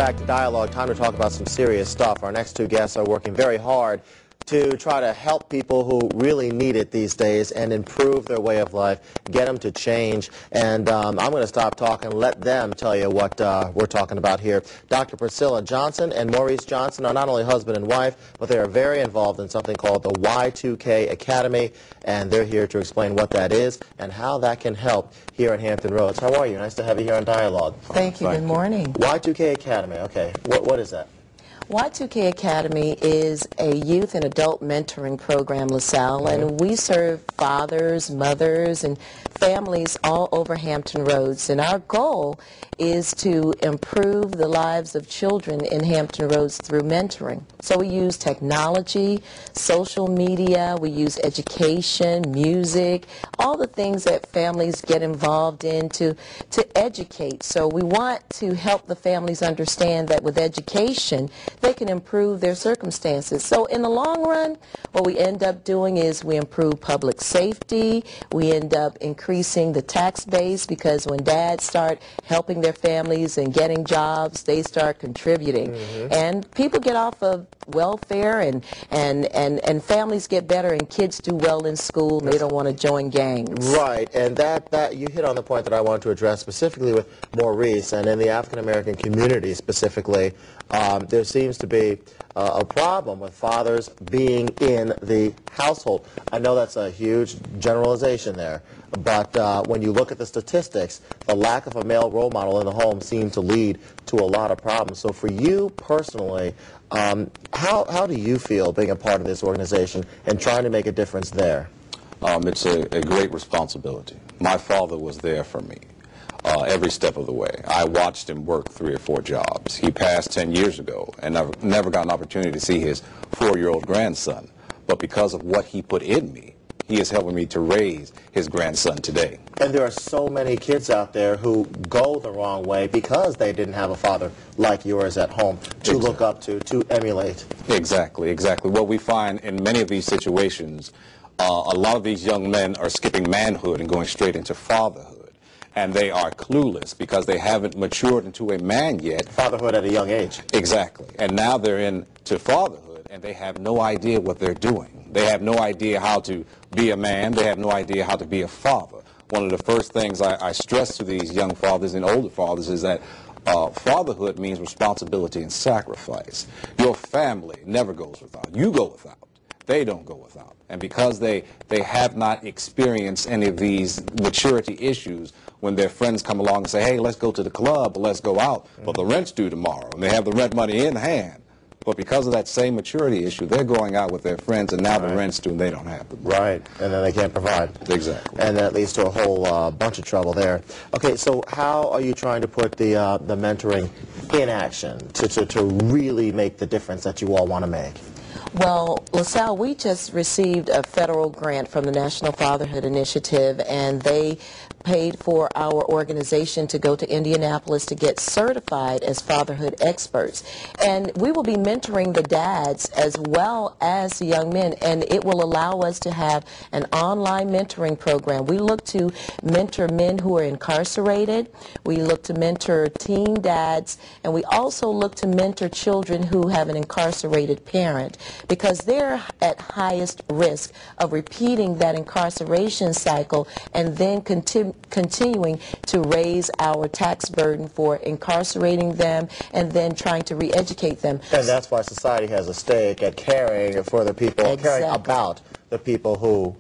back to Dialogue. Time to talk about some serious stuff. Our next two guests are working very hard to try to help people who really need it these days and improve their way of life, get them to change. And I'm going to stop talking and let them tell you what we're talking about here. Dr. Princella Johnson and Maurice Johnson are not only husband and wife, but they are very involved in something called the Y2K Academy, and they're here to explain what that is and how that can help here in Hampton Roads. How are you? Nice to have you here on Dialogue. Thank you. Good morning. Y2K Academy. Okay. What is that? Y2K Academy is a youth and adult mentoring program, LaSalle, and we serve fathers, mothers, and families all over Hampton Roads. And our goal is to improve the lives of children in Hampton Roads through mentoring. So we use technology, social media, we use education, music, all the things that families get involved in to educate. So we want to help the families understand that with education, they can improve their circumstances. So in the long run, what we end up doing is we improve public safety, we end up increasing the tax base, because when dads start helping their families and getting jobs, they start contributing. And people get off of welfare, and families get better, and kids do well in school, and they don't want to join gangs. Right, and that you hit on the point that I wanted to address specifically with Maurice, and in the African American community specifically. There seems to be a problem with fathers being in the household. I know that's a huge generalization there, but when you look at the statistics, the lack of a male role model in the home seems to lead to a lot of problems. So for you personally, how do you feel being a part of this organization and trying to make a difference there? It's a great responsibility. My father was there for me. Every step of the way. I watched him work 3 or 4 jobs. He passed 10 years ago, and I've never got an opportunity to see his 4-year-old grandson. But because of what he put in me, he is helping me to raise his grandson today. And there are so many kids out there who go the wrong way because they didn't have a father like yours at home to look up to emulate. Exactly. What we find in many of these situations, a lot of these young men are skipping manhood and going straight into fatherhood. And they are clueless because they haven't matured into a man yet. Fatherhood at a young age. Exactly. And now they're into fatherhood, and they have no idea what they're doing. They have no idea how to be a man. They have no idea how to be a father. One of the first things I stress to these young fathers and older fathers is that fatherhood means responsibility and sacrifice. Your family never goes without. You go without. They don't go without. And because they have not experienced any of these maturity issues, when their friends come along and say, hey, let's go to the club, or let's go out, but the rent's due tomorrow, and they have the rent money in hand. But because of that same maturity issue, they're going out with their friends, and now the rent's due, and they don't have them. Right, and then they can't provide. Exactly. And that leads to a whole bunch of trouble there. Okay, so how are you trying to put the mentoring in action to really make the difference that you all want to make? Well, LaSalle, we just received a federal grant from the National Fatherhood Initiative, and they paid for our organization to go to Indianapolis to get certified as fatherhood experts. And we will be mentoring the dads as well as the young men, and it will allow us to have an online mentoring program. We look to mentor men who are incarcerated. We look to mentor teen dads, and we also look to mentor children who have an incarcerated parent, because they're at highest risk of repeating that incarceration cycle and then continuing to raise our tax burden for incarcerating them and then trying to re-educate them. And that's why society has a stake at caring for the people, caring about the people who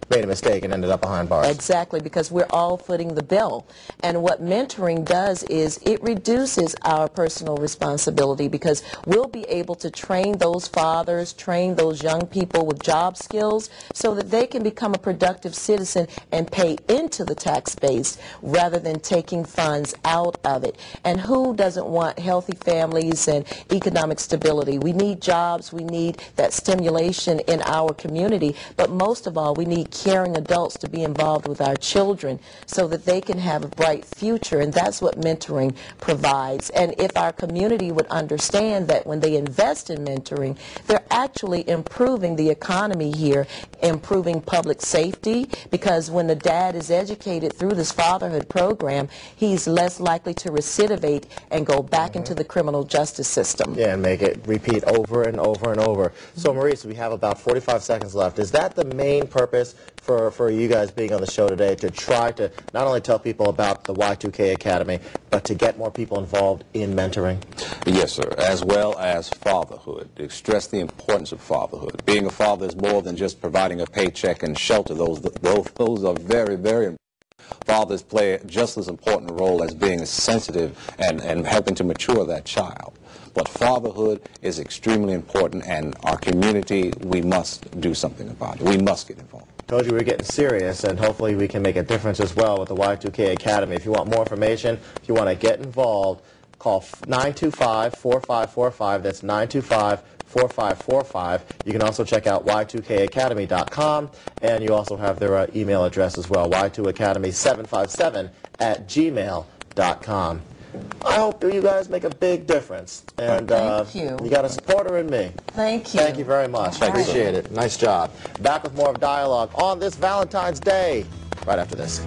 made a mistake and ended up behind bars. Exactly, because we're all footing the bill. And what mentoring does is it reduces our personal responsibility, because we'll be able to train those fathers, train those young people with job skills so that they can become a productive citizen and pay into the tax base rather than taking funds out of it. And who doesn't want healthy families and economic stability? We need jobs, we need that stimulation in our community, but most of all, we need caring adults to be involved with our children so that they can have a bright future, and that's what mentoring provides. And if our community would understand that when they invest in mentoring, they're actually improving the economy here, improving public safety, because when the dad is educated through this fatherhood program, he's less likely to recidivate and go back into the criminal justice system. Yeah, and make it repeat over and over and over. So, Maurice, we have about 45 seconds left. Is that the main purpose for you guys being on the show today, to try to not only tell people about the Y2K Academy, but to get more people involved in mentoring? Yes, sir, as well as fatherhood. To stress the importance of fatherhood. Being a father is more than just providing a paycheck and shelter. Those are very, very important. Fathers play just as important a role as being sensitive and helping to mature that child. But fatherhood is extremely important, and our community, we must do something about it. We must get involved. Told you we were getting serious, and hopefully we can make a difference as well with the Y2K Academy. If you want more information, if you want to get involved, call 925-4545. That's 925-4545. You can also check out y2kacademy.com, and you also have their email address as well, y2academy757@gmail.com. I hope you guys make a big difference. And thank you. You got a supporter in me. Thank you. Thank you very much. Right. Appreciate it. Nice job. Back with more of Dialogue on this Valentine's Day right after this.